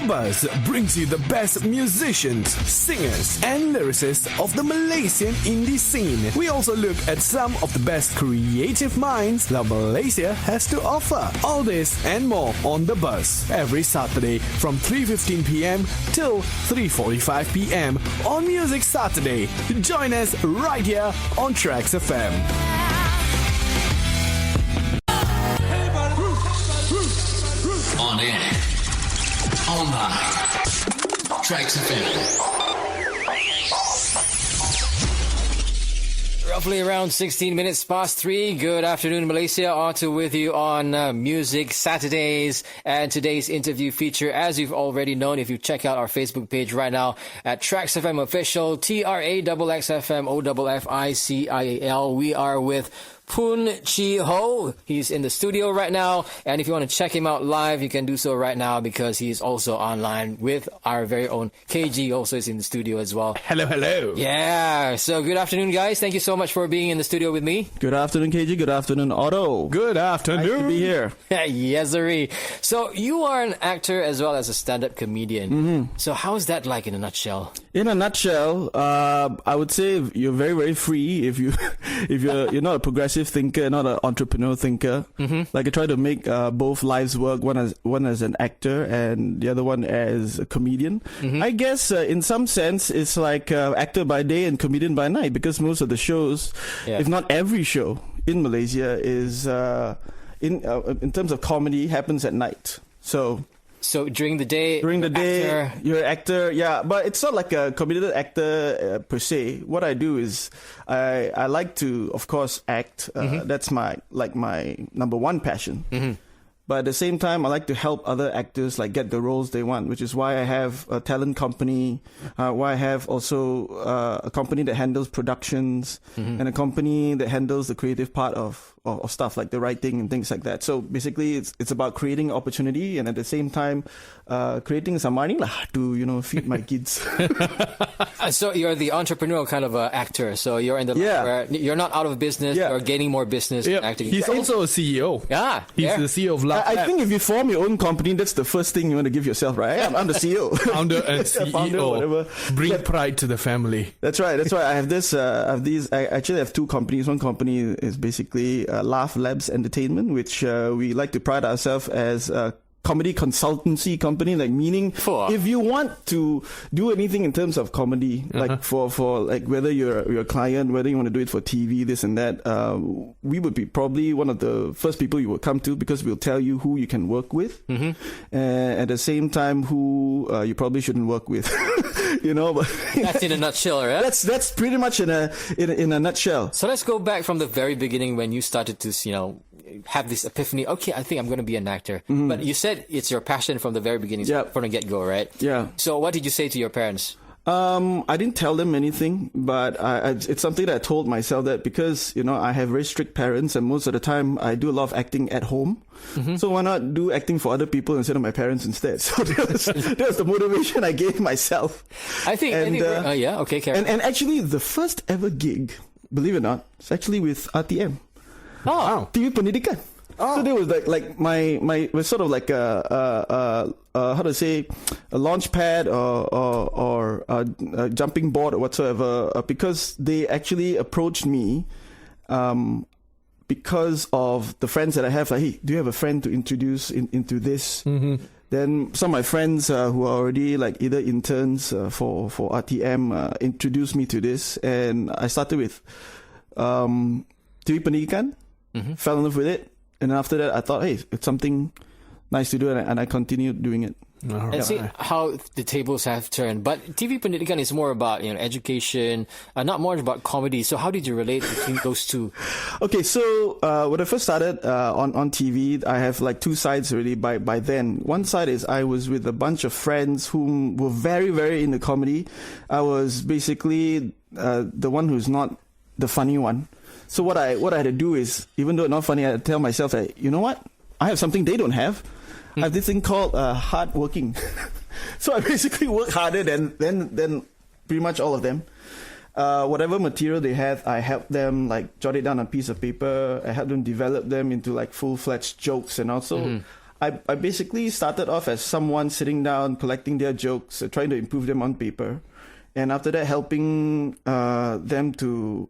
Buzz brings you the best musicians, singers, and lyricists of the Malaysian indie scene. We also look at some of the best creative minds that Malaysia has to offer. All this and more on The Buzz every Saturday from 3:15 p.m. till 3:45 p.m. on Music Saturday. Join us right here on TRAXXfm. On air, online, TRAXXfm. Roughly around 16 minutes past 3. Good afternoon, Malaysia. Otto with you on Music Saturdays. And today's interview feature, as you've already known, if you check out our Facebook page right now at TRAXXfm Official, TRAXXfm OFFICIAL. We are with Phoon Ho. He's in the studio right now, and if you want to check him out live, you can do so right now because he's also online with our very own KG. Also is in the studio as well. Hello, hello. Yeah. So good afternoon, guys. Thank you so much for being in the studio with me. Good afternoon, KG. Good afternoon, Otto. Good afternoon. Nice to be here. Yes, sirree. So you are an actor as well as a stand-up comedian. Mm-hmm. So how is that like in a nutshell? In a nutshell, I would say you're very, very free if you're not a progressive thinker, not an entrepreneur thinker. Mm-hmm. Like I try to make both lives work. One as an actor and the other one as a comedian. Mm-hmm. I guess in some sense it's like actor by day and comedian by night, because most of the shows, if not every show in Malaysia, is in terms of comedy happens at night. So during the day, you're an actor, yeah. But it's not like a comedian actor per se. What I do is I like to, of course, act. That's my number one passion. Mm-hmm. But at the same time, I like to help other actors like get the roles they want, which is why I have a talent company, why I have also a company that handles productions, and a company that handles the creative part of stuff like the writing and things like that. So basically, it's about creating opportunity and at the same time creating some money to feed my kids. So you're the entrepreneurial kind of actor. So you're in the where you're not out of business. You're gaining more business acting. He's also a CEO. Yeah, he's the CEO of Love. I think if you form your own company, that's the first thing you want to give yourself, right? I'm the CEO. Founder and CEO. Founder, whatever. Bring pride to the family. That's right. I have this. I actually have two companies. One company is basically Laugh Labs Entertainment, which we like to pride ourselves as a comedy consultancy company, like meaning if you want to do anything in terms of comedy, like for like whether you're a client, whether you want to do it for TV, this and that, we would be probably one of the first people you would come to, because we'll tell you who you can work with, and at the same time who you probably shouldn't work with. But that's in a nutshell, right? That's pretty much in a nutshell. So let's go back from the very beginning when you started to have this epiphany. Okay, I think I'm going to be an actor. But you said it's your passion from the very beginning, from the get-go, right? Yeah. So what did you say to your parents? I didn't tell them anything, but it's something that I told myself, that because I have very strict parents, and most of the time I do a lot of acting at home. So why not do acting for other people instead of my parents instead? So that was the motivation I gave myself. I think. Okay, Karen. And actually, the first ever gig, believe it or not, it's actually with RTM. Oh, wow. TV Pendidikan. Oh. So there was like my was sort of like a how to say, a launch pad or a jumping board or whatsoever, because they actually approached me because of the friends that I have. Like, hey, do you have a friend to introduce into this? Then some of my friends who are already like either interns for RTM introduced me to this, and I started with TV Pendidikan. Fell in love with it, and then after that I thought, hey, it's something nice to do, and I continued doing it. And see how the tables have turned. But TV Pendidikan is more about education, not more about comedy. So how did you relate between those two? Okay, so when I first started on TV, I have like two sides really. By then, one side is I was with a bunch of friends whom were very, very into comedy. I was basically the one who's not the funny one. So what I had to do is, even though it's not funny, I had to tell myself that, you know what, I have something they don't have. I have this thing called hard working. So I basically work harder than pretty much all of them. Whatever material they had, I helped them like jot it down on a piece of paper. I helped them develop them into like full-fledged jokes, and also I basically started off as someone sitting down, collecting their jokes, trying to improve them on paper. And after that, helping them to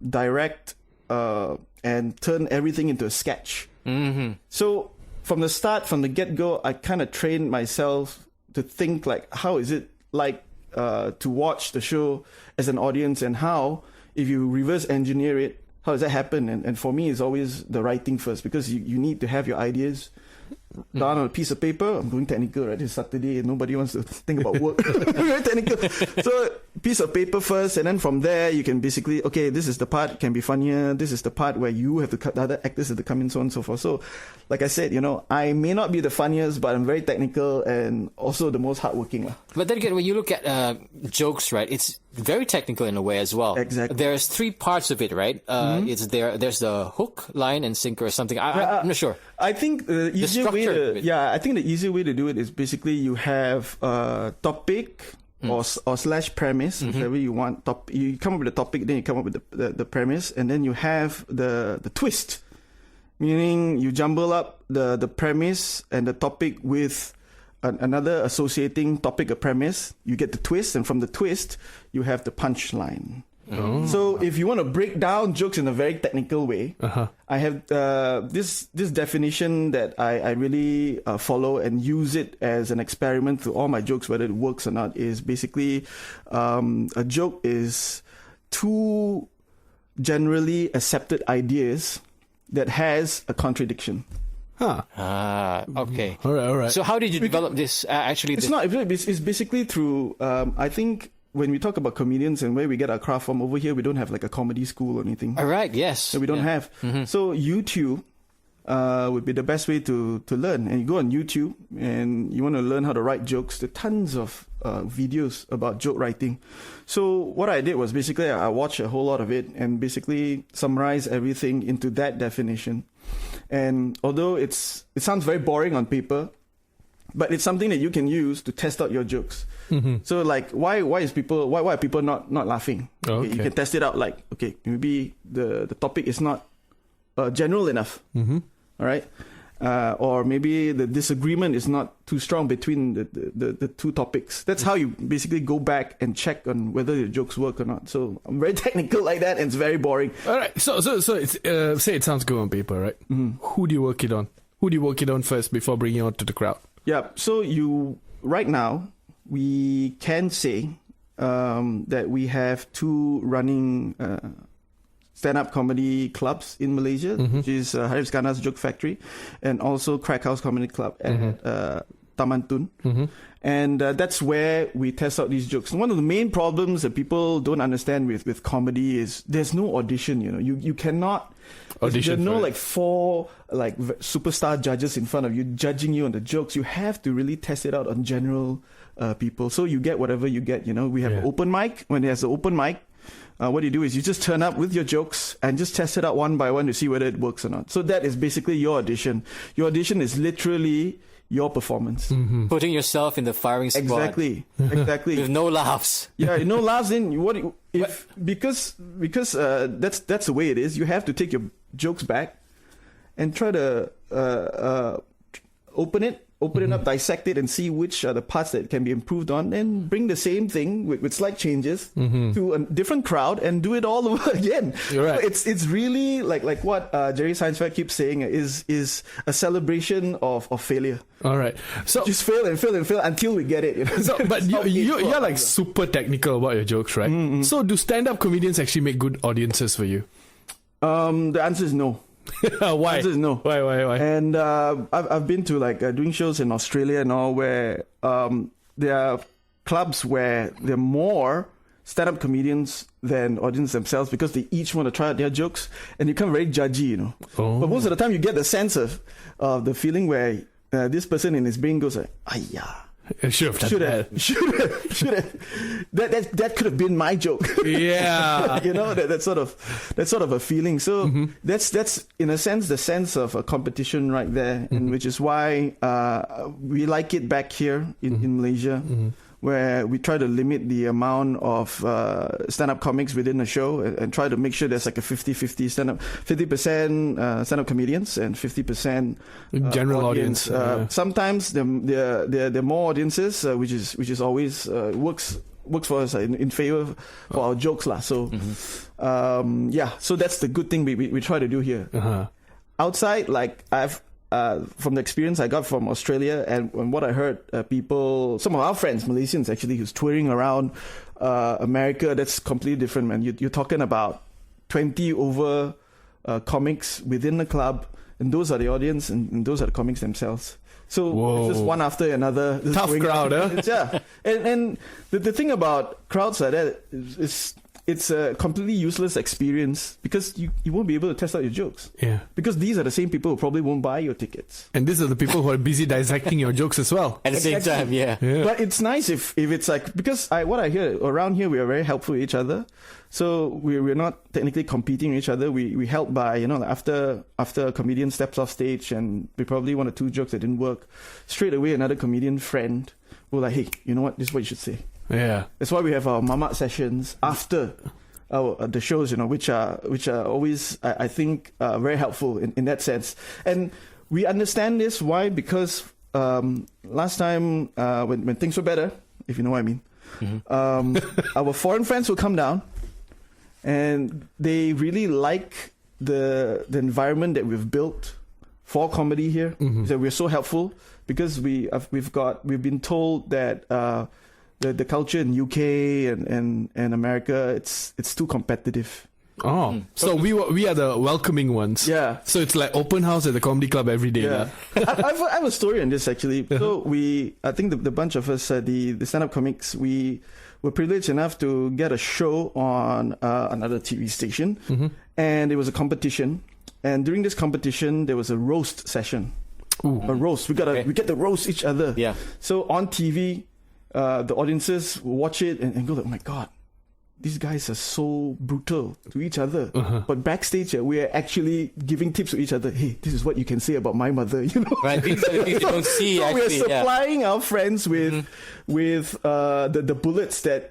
direct and turn everything into a sketch. Mm-hmm. So from the start, from the get-go, I kind of trained myself to think like, how is it like to watch the show as an audience, and how, if you reverse engineer it, how does that happen? And for me, it's always the writing first, because you need to have your ideas down on a piece of paper. I'm going technical, right? It's Saturday and nobody wants to think about work. Very technical. So piece of paper first, and then from there you can basically, okay, this is the part can be funnier. This is the part where you have to cut the other actors have to come in, so on and so forth. So like I said, I may not be the funniest, but I'm very technical and also the most hardworking. But then again, when you look at jokes, right, it's very technical in a way as well. Exactly. There's 3 parts of it, right? It's there's the hook, line, and sinker or something. I'm not sure. I think the easier way I think the easier way to do it is basically you have a topic or slash premise, whichever you want. You come up with the topic, then you come up with the premise, and then you have the twist, meaning you jumble up the premise and the topic with another associating topic or premise. You get the twist, and from the twist you have the punchline. Oh. So if you want to break down jokes in a very technical way, I have this definition that I really follow and use it as an experiment to all my jokes, whether it works or not. Is basically a joke is 2 generally accepted ideas that has a contradiction. Okay. All right. So how did you develop this? It's basically through I think. When we talk about comedians and where we get our craft from, over here we don't have like a comedy school or anything. All right, yes. So we don't have. Mm-hmm. So YouTube would be the best way to learn. And you go on YouTube and you want to learn how to write jokes. There are tons of videos about joke writing. So what I did was basically I watched a whole lot of it and basically summarized everything into that definition. And although it sounds very boring on paper, but it's something that you can use to test out your jokes. Mm-hmm. So like, why are people not laughing? Okay. You can test it out. Like, okay, maybe the topic is not general enough. Mm-hmm. All right. Or maybe the disagreement is not too strong between the 2 topics. That's how you basically go back and check on whether your jokes work or not. So I'm very technical like that, and it's very boring. All right. So it's, say it sounds good on paper, right? Mm-hmm. Who do you work it on? Who do you work it on first before bringing it on to the crowd? Yeah. So right now we can say that we have 2 running stand-up comedy clubs in Malaysia, which is Harif Skana's Joke Factory, and also Crack House Comedy Club at Taman Tun. Mm-hmm. And that's where we test out these jokes. And one of the main problems that people don't understand with comedy is there's no audition. You cannot audition. There are no like 4 like superstar judges in front of you judging you on the jokes. You have to really test it out on general people. So you get whatever you get. We have an open mic. When there's an open mic, what you do is you just turn up with your jokes and just test it out one by one to see whether it works or not. So that is basically your audition. Your audition is literally your performance. Mm-hmm. Putting yourself in the firing squad. Exactly. With no laughs. Yeah, no laughs. Because that's the way it is. You have to take your jokes back and try to open it up, dissect it, and see which are the parts that can be improved on, and bring the same thing with slight changes to a different crowd and do it all over again. You're right. It's really like what Jerry Seinfeld keeps saying is a celebration of failure. All right. So just fail and fail and fail until we get it. So, but you're like super technical about your jokes, right? Mm-hmm. So do stand-up comedians actually make good audiences for you? The answer is no. Why? Answer is no. Why? And I've been to like doing shows in Australia and all where there are clubs where there are more stand-up comedians than audience themselves, because they each want to try out their jokes and you become very judgy, Oh. But most of the time you get the sense of the feeling where this person in his brain goes like, "Ayya, should have. That could have been my joke." Yeah. That sort of a feeling. So that's in a sense the sense of a competition right there, and which is why we like it back here in Malaysia, where we try to limit the amount of stand-up comics within the show and try to make sure there's like a 50-50 stand-up, 50% stand-up comedians and 50% General audience. Sometimes there are more audiences, which is always works for us in favor for our jokes lah. So so that's the good thing we try to do here. Outside, like I've from the experience I got from Australia and what I heard, some of our friends, Malaysians actually, who's touring around America, that's completely different, man. You're talking about 20 over comics within the club, and those are the audience, and those are the comics themselves. So it's just one after another. Tough crowd, huh? Yeah. And the thing about crowds like that is it's a completely useless experience because you won't be able to test out your jokes. Yeah. Because these are the same people who probably won't buy your tickets. And these are the people who are busy dissecting your jokes as well. At the same time, yeah. But it's nice if it's like, because what I hear around here, we are very helpful with each other. So we're not technically competing with each other. We help by, after a comedian steps off stage and we probably one or two jokes that didn't work, straight away another comedian friend will like, hey, you know what? This is what you should say. Yeah. That's why we have our mamat sessions after the shows, which are always, I think, very helpful in that sense. And we understand this. Why? Because last time when things were better, if you know what I mean, our foreign friends will come down, and they really like the environment that we've built for comedy here. So we're so helpful because we've been told that the culture in UK and America, it's too competitive. Oh, so we are the welcoming ones. Yeah. So it's like open house at the comedy club every day. Yeah. I have a story on this actually. So I think the bunch of us, the stand-up comics, we were privileged enough to get a show on another TV station, and it was a competition. And during this competition, there was a roast session. Ooh. A roast. We get to roast each other. Yeah. So on TV, the audiences watch it and go like, oh my God, these guys are so brutal to each other. But backstage, we are actually giving tips to each other. Hey, this is what you can say about my mother, Right, things that you don't see. So actually, we're supplying our friends with the bullets that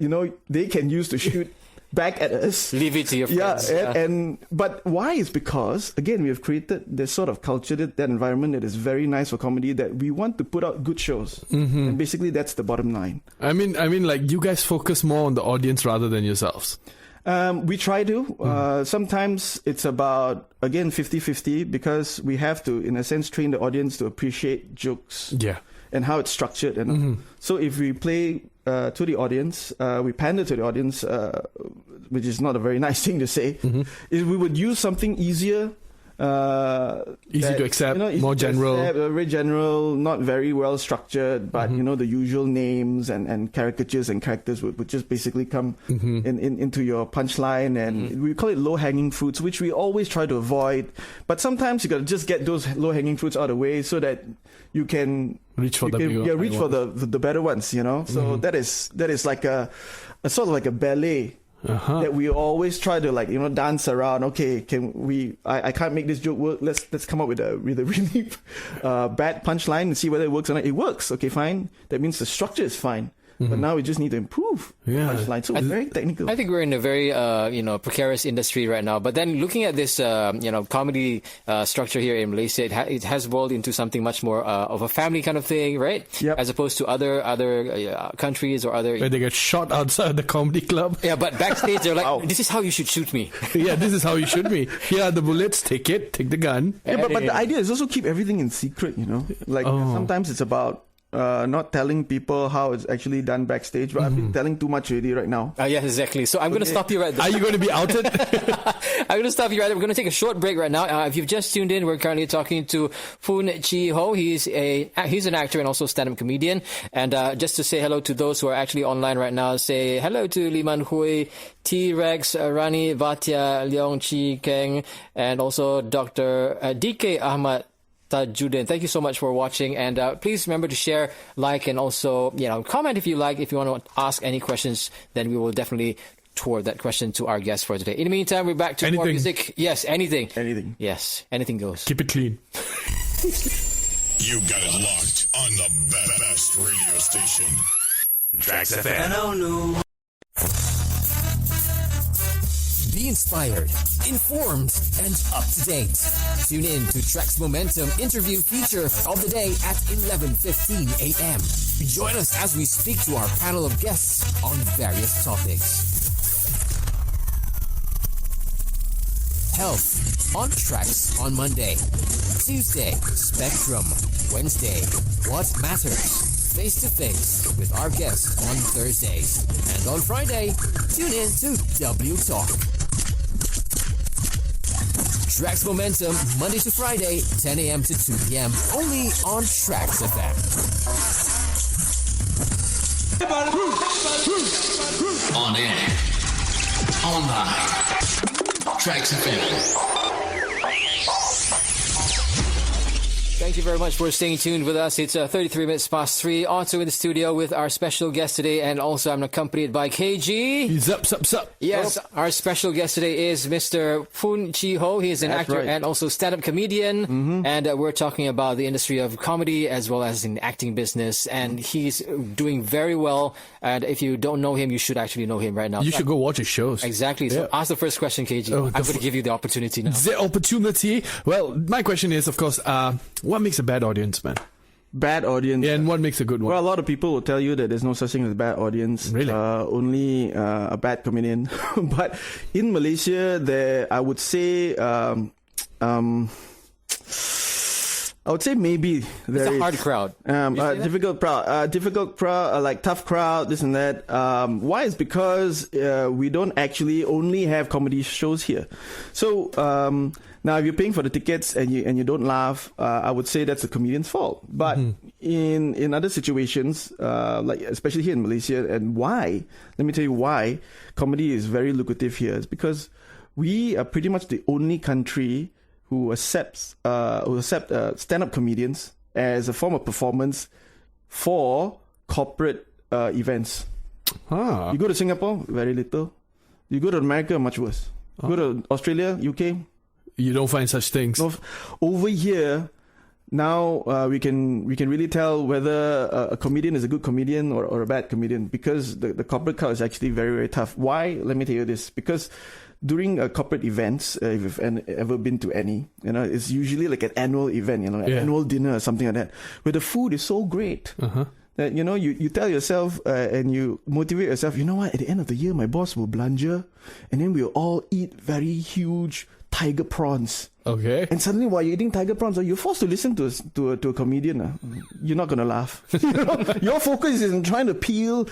they can use to shoot back at us. Leave it to your friends. But why is because, again, we have created this sort of culture, that environment that is very nice for comedy, that we want to put out good shows. And basically that's the bottom line. I mean, like you guys focus more on the audience rather than yourselves. We try to. Sometimes it's about, again, 50-50 because we have to, in a sense, train the audience to appreciate jokes. Yeah. And how it's structured. And so if we play to the audience, we pander to the audience, which is not a very nice thing to say, is we would use something easier. Easy to accept, more general. Very general, not very well structured, but the usual names and caricatures and characters would just basically come into your punchline, and we call it low-hanging fruits, which we always try to avoid. But sometimes you got to just get those low-hanging fruits out of the way so that you can reach for the better ones, So that is like a sort of like a ballet. That we always try to dance around. Okay, I can't make this joke work. Let's come up with a really bad punchline and see whether it works or not. It works. Okay, fine. That means the structure is fine. But now we just need to improve the punchline. So very technical. I think we're in a very precarious industry right now. But then looking at this comedy structure here in Malaysia, it has evolved into something much more of a family kind of thing, right? Yep. As opposed to other countries or other. Where they get shot outside the comedy club. Yeah, but backstage they're like, this is how you should shoot me. Yeah, this is how you shoot me. Here are the bullets. Take the gun. Yeah, but the idea is also keep everything in secret. Sometimes it's about not telling people how it's actually done backstage, but I've been telling too much already right now. Yes, exactly. So I'm going to stop you right there. Are you going to be outed? I'm going to stop you right there. We're going to take a short break right now. If you've just tuned in, we're currently talking to Phoon Chi-ho. He's an actor and also stand-up comedian. And just to say hello to those who are actually online right now, say hello to Liman Hui, T-Rex, Rani, Vatya, Leong Chi Keng, and also Dr. DK Ahmad Tajuddin. Thank you so much for watching, and please remember to share, like, and also comment if you like. If you want to ask any questions, then we will definitely toward that question to our guest for today. In the meantime, we're back to more music. Yes, anything. Yes, anything goes. Keep it clean. You got it locked on the best radio station. TRAXXfm. Be inspired, informed, and up to date. Tune in to Trax Momentum interview feature of the day at 11:15 a.m. Join us as we speak to our panel of guests on various topics. Health on Trax on Monday. Tuesday, Spectrum. Wednesday, What Matters? Face to face with our guests on Thursdays. And on Friday, tune in to W Talk. Trax Momentum, Monday to Friday, 10 a.m. to 2 p.m. Only on TRAXXfm. On air. Online. TRAXXfm. Thank you very much for staying tuned with us. It's 33 minutes past 3. Otto in the studio with our special guest today, and also I'm accompanied by KG. He's up. Yes, our special guest today is Mr. Phoon Chi-ho. He is an actor and also stand-up comedian, and we're talking about the industry of comedy as well as in acting business, and he's doing very well. And if you don't know him, you should actually know him right now. You should go watch his shows. Exactly. So ask the first question, KG. I'm going to give you the opportunity now. The opportunity. Well, my question is, of course, what makes a bad audience, man? Bad audience. Yeah, and what makes a good one? Well, a lot of people will tell you that there's no such thing as a bad audience. Really? Only a bad comedian. But in Malaysia, I would say maybe there It's a hard crowd. Difficult crowd, like tough crowd, this and that. Why? Is because we don't actually only have comedy shows here. So now, if you're paying for the tickets and you don't laugh, I would say that's the comedian's fault. But in other situations, like especially here in Malaysia, and why? Let me tell you why comedy is very lucrative here. It's because we are pretty much the only country who accept stand-up comedians as a form of performance for corporate events. You go to Singapore, very little. You go to America, much worse. Go to Australia, UK. You don't find such things. Over here, now we can really tell whether a comedian is a good comedian or a bad comedian, because the corporate crowd is actually very, very tough. Why? Let me tell you this. Because during corporate events, if you've ever been to any, it's usually like an annual event, an annual dinner or something like that, where the food is so great that, you tell yourself and you motivate yourself, you know what, at the end of the year, my boss will belanja, and then we'll all eat very huge tiger prawns. Okay. And suddenly, while you're eating tiger prawns, you're forced to listen to a comedian. You're not gonna laugh. Your focus is in trying to peel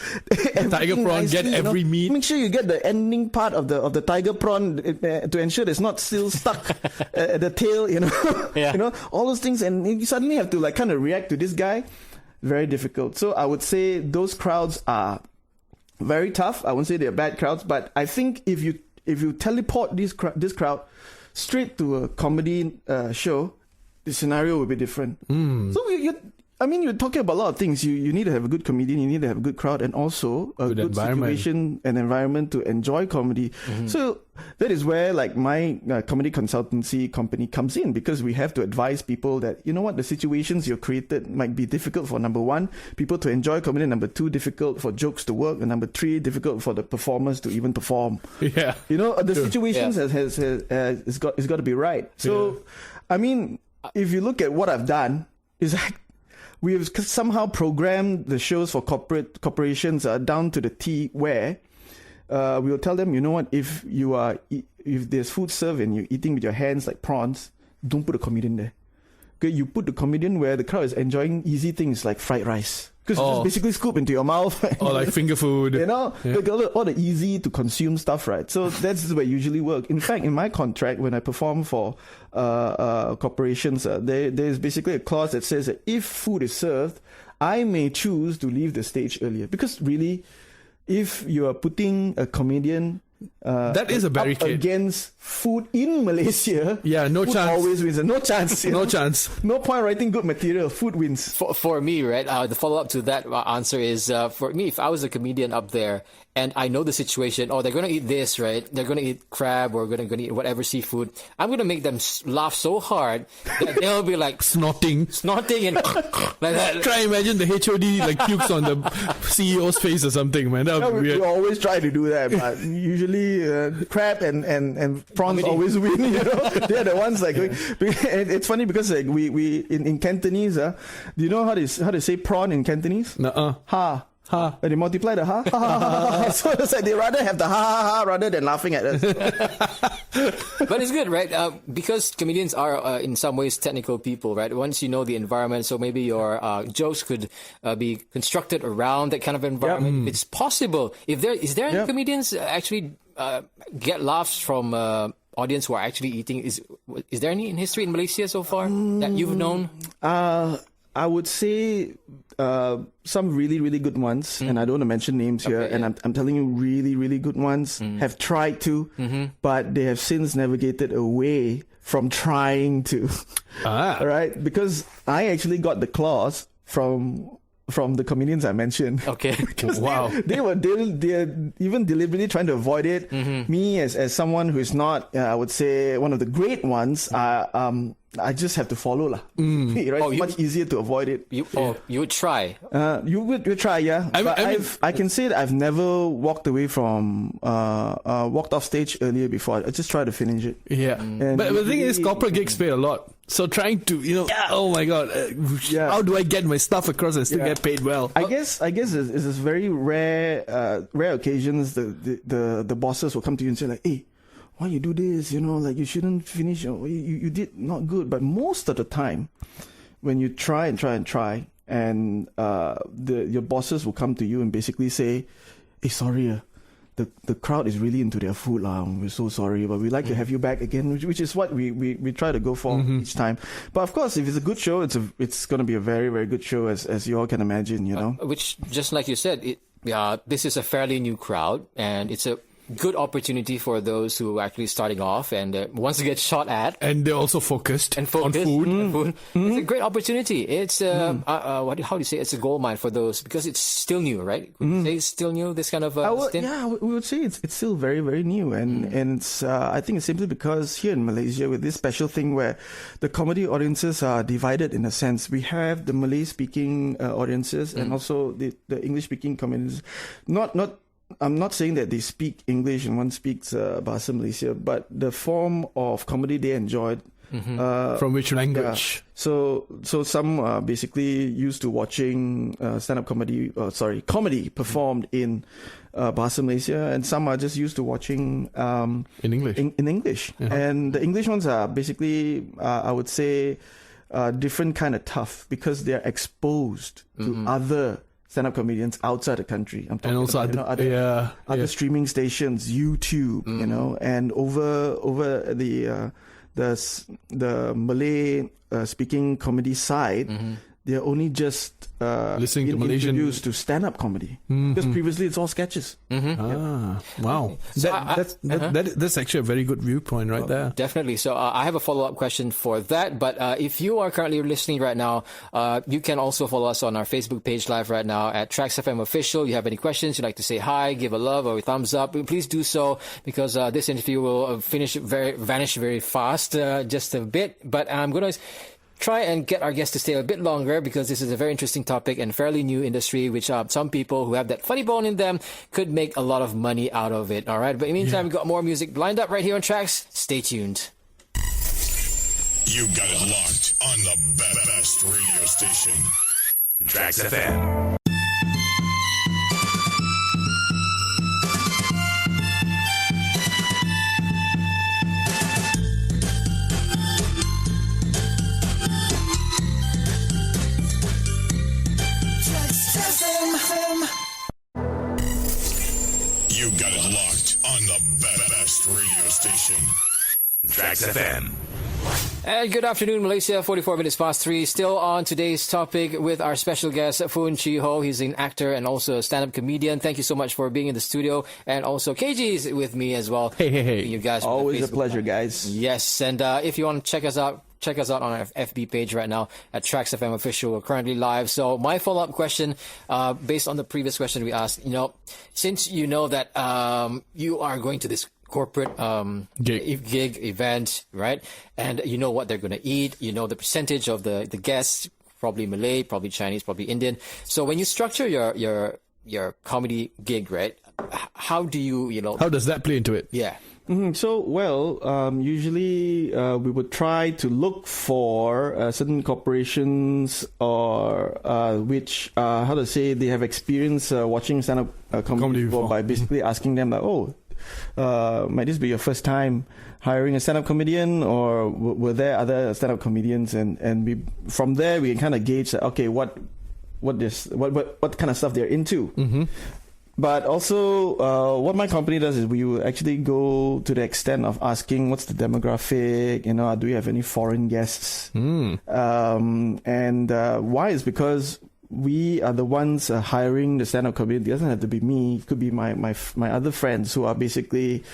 tiger prawn, nicely, get every meat. Make sure you get the ending part of the tiger prawn to ensure it's not still stuck at the tail. All those things, and you suddenly have to kind of react to this guy. Very difficult. So I would say those crowds are very tough. I wouldn't say they're bad crowds, but I think if you teleport this crowd straight to a comedy show, the scenario will be different. So you're talking about a lot of things. You need to have a good comedian, you need to have a good crowd, and also a good situation and environment to enjoy comedy. So that is where my comedy consultancy company comes in, because we have to advise people that, the situations you've created might be difficult for, number one, people to enjoy comedy, number two, difficult for jokes to work, and number three, difficult for the performers to even perform. Yeah. The situations has got to be right. So, if you look at what I've done, is we have somehow programmed the shows for corporations down to the T, where we will tell them, you know what, if there's food served and you're eating with your hands like prawns, don't put a comedian there. Okay, you put the comedian where the crowd is enjoying easy things like fried rice. Because you just basically scoop into your mouth. Or like finger food. Like all the easy to consume stuff, right? So that's where I usually work. In fact, in my contract, when I perform for corporations, there's basically a clause that says that if food is served, I may choose to leave the stage earlier. Because really, if you are putting a comedian that is a barricade against food in Malaysia, no food chance. Always wins. No chance. No chance. No point writing good material. Food wins. For me, right? The follow up to that answer is for me, if I was a comedian up there and I know the situation. Oh, they're gonna eat this, right? They're gonna eat crab or gonna eat whatever seafood. I'm gonna make them laugh so hard that they'll be like Snorting. and like that. Try imagine the HOD like pukes on the CEO's face or something, man. That would be We weird. always try to do that, but usually crab and prawns always win. You know, they're the ones like. And it's funny because like we in Cantonese, do you know how to say prawn in Cantonese? Nuh-uh. Ha. Ha. And they multiply the ha, ha, ha, ha, ha, ha. So it's like they rather have the ha, ha, ha rather than laughing at us. But it's good, right? Because comedians are in some ways technical people, right? Once you know the environment, so maybe your jokes could be constructed around that kind of environment. It's possible. Is there any comedians actually get laughs from audience who are actually eating? Is there any in history in Malaysia so far that you've known? I would say some really, really good ones, and I don't want to mention names here, and I'm telling you, really, really good ones have tried to, but they have since navigated away from trying to. All right, because I actually got the clause from the comedians I mentioned. Okay. Wow. They're even deliberately trying to avoid it. Me as someone who is not, I would say, one of the great ones, I just have to follow lah. Right? Oh, it's much easier to avoid it. You would try. You would try, yeah. I can say that I've never walked away from walked off stage earlier before. I just try to finish it. Yeah. And But the thing is, corporate gigs pay a lot. So trying to, oh my God, how do I get my stuff across and still get paid well? I guess it's this very rare occasions the bosses will come to you and say like, hey, why you do this? Like you shouldn't finish. You did not good. But most of the time, when you try and your bosses will come to you and basically say, hey, sorry, the crowd is really into their food. We're so sorry, but we'd like to have you back again, which is what we try to go for each time. But of course, if it's a good show, it's going to be a very, very good show, as you all can imagine, Which, just like you said, this is a fairly new crowd, and it's a good opportunity for those who are actually starting off and wants to get shot at. And they're also focused on food. It's a great opportunity. It's how do you say it's a gold mine for those, because it's still new, right? Could you say it's still new, this kind of stint? Yeah, we would say it's still very, very new, and it's I think it's simply because here in Malaysia, with this special thing where the comedy audiences are divided in a sense. We have the Malay-speaking audiences and also the English-speaking comedians. I'm not saying that they speak English and one speaks Bahasa Malaysia, but the form of comedy they enjoyed. From which language? Yeah. So some basically used to watching stand-up comedy, performed in Bahasa Malaysia, and some are just used to watching in English. In English, and the English ones are basically, I would say, different kind of tough because they are exposed to other stand-up comedians outside the country. I'm talking about, other streaming stations, YouTube, and over the Malay speaking comedy side, they're only just listening to Malaysian introduced to stand-up comedy because previously it's all sketches. Wow. So That's actually a very good viewpoint right there. Definitely. So I have a follow-up question for that. But if you are currently listening right now, you can also follow us on our Facebook page live right now at TRAXXfm Official. You have any questions, you'd like to say hi, give a love or a thumbs up, please do so, because this interview will vanish very fast, just a bit. But I'm going to try and get our guests to stay a bit longer, because this is a very interesting topic and fairly new industry, which some people who have that funny bone in them could make a lot of money out of it. All right. But in the meantime, we've got more music lined up right here on Trax. Stay tuned. You got it locked on the best radio station. TRAXXfm. You got it locked on the best radio station. TRAXXfm. And good afternoon, Malaysia. 44 minutes past 3. Still on today's topic with our special guest, Phoon Ho. He's an actor and also a stand-up comedian. Thank you so much for being in the studio. And also KG is with me as well. Hey. You guys, always a pleasure, guys. Yes, and if you want to check us out, check us out on our FB page right now at TRAXXfm Official. We're currently live. So my follow-up question, based on the previous question we asked, since you know that you are going to this corporate gig event, right? And you know what they're going to eat, you know the percentage of the guests, probably Malay, probably Chinese, probably Indian. So when you structure your comedy gig, right? How do you, How does that play into it? Yeah. So, usually we would try to look for certain corporations or which, they have experience watching stand-up comedy before, by basically asking them like, might this be your first time hiring a stand-up comedian, or were there other stand-up comedians? And we, from there, we can kind of gauge that, okay, what kind of stuff they're into. Mm-hmm. But also, what my company does is we will actually go to the extent of asking what's the demographic, do we have any foreign guests? And why is because we are the ones hiring the stand-up comedian. It doesn't have to be me. It could be my other friends who are basically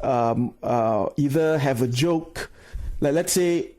either have a joke, like let's say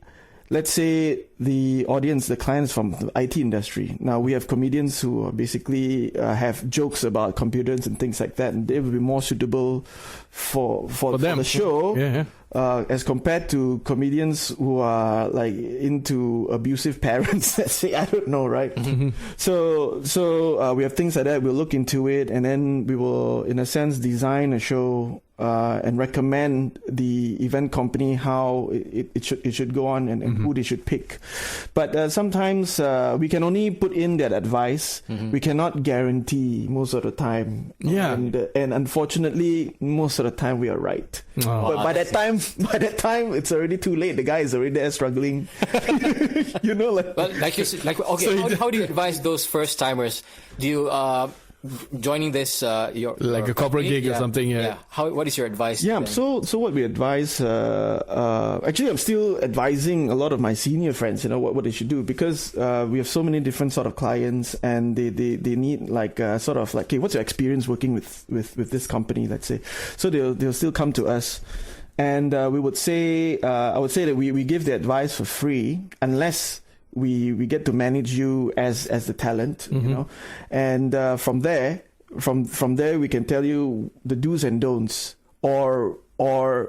the audience, the clients from the IT industry. Now we have comedians who basically have jokes about computers and things like that, and they will be more suitable for the show. Yeah. As compared to comedians who are like into abusive parents, let's say, I don't know, right? Mm-hmm. So we have things like that. We'll look into it, and then we will, in a sense, design a show and recommend the event company how it should go on and who they should pick. But sometimes we can only put in that advice. We cannot guarantee most of the time. Yeah. And unfortunately, most of the time we are right. Oh. But by that time, it's already too late. The guy is already there struggling. Well, how do you advise those first timers? Do you joining this your a corporate gig or something? Yeah. What is your advice? Yeah. So what we advise. Actually, I'm still advising a lot of my senior friends. What they should do, because we have so many different sort of clients, and they need sort of like, hey, what's your experience working with this company? Let's say. So they'll still come to us. And we would say, I would say that we give the advice for free, unless we get to manage you as the talent, and from there we can tell you the do's and don'ts, or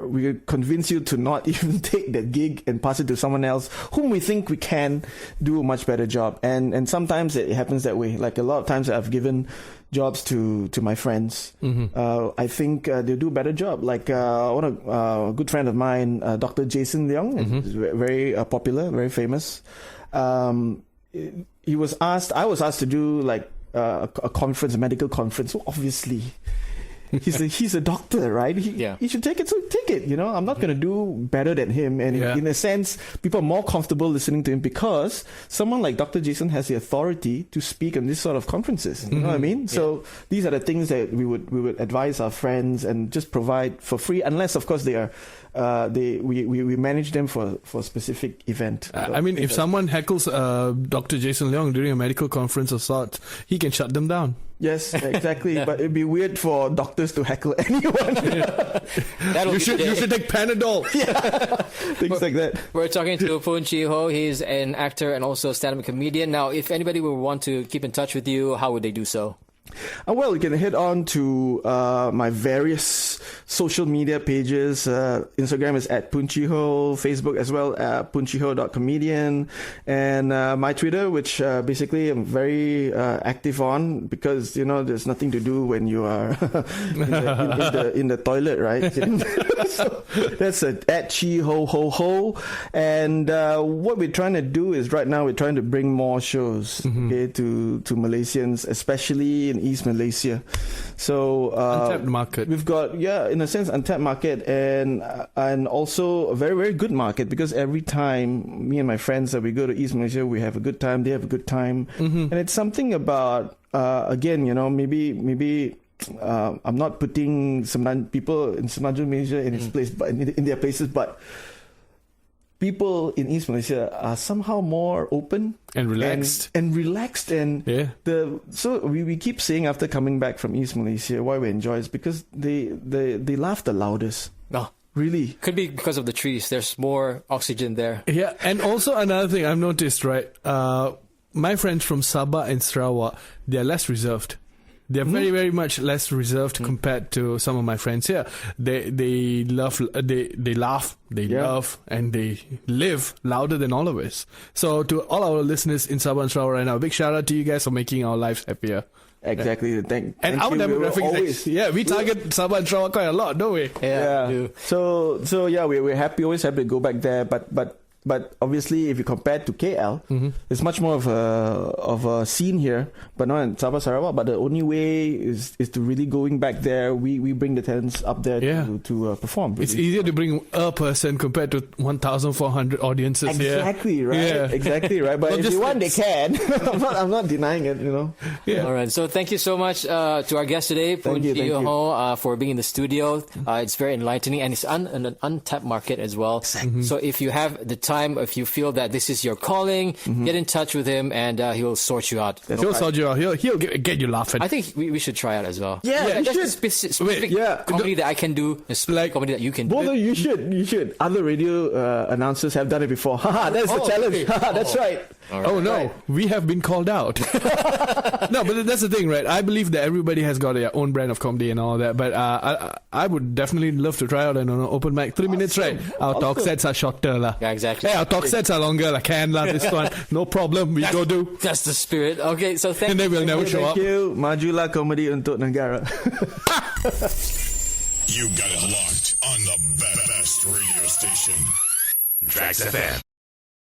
we convince you to not even take that gig and pass it to someone else whom we think we can do a much better job. And sometimes it happens that way. Like a lot of times I've given jobs to my friends. I think they'll do a better job. Like a good friend of mine, Dr. Jason Leong, is very popular, very famous. I was asked to do like a conference, a medical conference. So obviously, he's a doctor, right? He should take it. So take it. I'm not going to do better than him. And in a sense, people are more comfortable listening to him because someone like Dr. Jason has the authority to speak on this sort of conferences. You know what I mean? So these are the things that we would advise our friends and just provide for free, unless of course they are. We manage them for a specific event. If someone heckles Dr. Jason Leong during a medical conference of sorts, he can shut them down. Yes, exactly. But it'd be weird for doctors to heckle anyone. You should take Panadol. Things like that. We're talking to Phoon Chi-ho. He's an actor and also stand-up comedian. Now, if anybody would want to keep in touch with you, how would they do so? Well, you can head on to my various social media pages. Instagram is at Phoon Chi-ho, Facebook as well, poonchiho.comedian, and my Twitter, which basically I'm very active on, because there's nothing to do when you are in the toilet, right? So that's at Chi-ho. And what we're trying to do is right now we're trying to bring more shows to Malaysians, especially in East Malaysia. So untapped market. We've got in a sense untapped market, and also a very, very good market, because every time me and my friends that we go to East Malaysia, we have a good time, they have a good time. And it's something about again, maybe I'm not putting some people in Semenanjung Malaysia in its place, but in their places, but people in East Malaysia are somehow more open and relaxed so we keep saying, after coming back from East Malaysia, why we enjoy is because they laugh the loudest. Really? Could be because of the trees. There's more oxygen there. Yeah, and also another thing I've noticed, right? My friends from Sabah and Sarawak, they're less reserved. They're very, very much less reserved compared to some of my friends here. They laugh, they love, and they live louder than all of us. So to all our listeners in Sabah and Sarawak right now, big shout out to you guys for making our lives happier. Exactly. Thank our you. demographic, we target Sabah and Sarawak quite a lot, don't we? Yeah. So yeah, we're happy, always happy to go back there. But obviously, if you compare it to KL, it's much more of a scene here, but not in Sabah Sarawak. But the only way is to really going back there. We bring the talents up there to perform. It's easier to bring a person compared to 1,400 audiences here. Exactly right. Yeah. Exactly right. But if you want, they can. I'm not denying it. Yeah. All right. So thank you so much to our guest today, Phoon for being in the studio. It's very enlightening, and it's an untapped market as well. So if you have the time, if you feel that this is your calling, get in touch with him, and he'll sort you out. He'll sort you out. He'll get you laughing. I think we should try out as well. Yeah, that's a specific comedy that I can do, a specific comedy that you can do. Both of you should. Other radio announcers have done it before. That's the challenge. Okay. That's right. Right. Oh no, we have been called out. No, but that's the thing, right? I believe that everybody has got their own brand of comedy and all that. But I would definitely love to try out an open mic. 3 minutes, right? Our talk sets are shorter, lah. Yeah, exactly. Hey, our talk sets are longer, lah. Can lah this one? No problem. We go do. That's the spirit. Okay, so thank you. And then we'll never show up. Thank you. Majulah komedi untuk negara. You got it locked on the best radio station. TRAXXfm.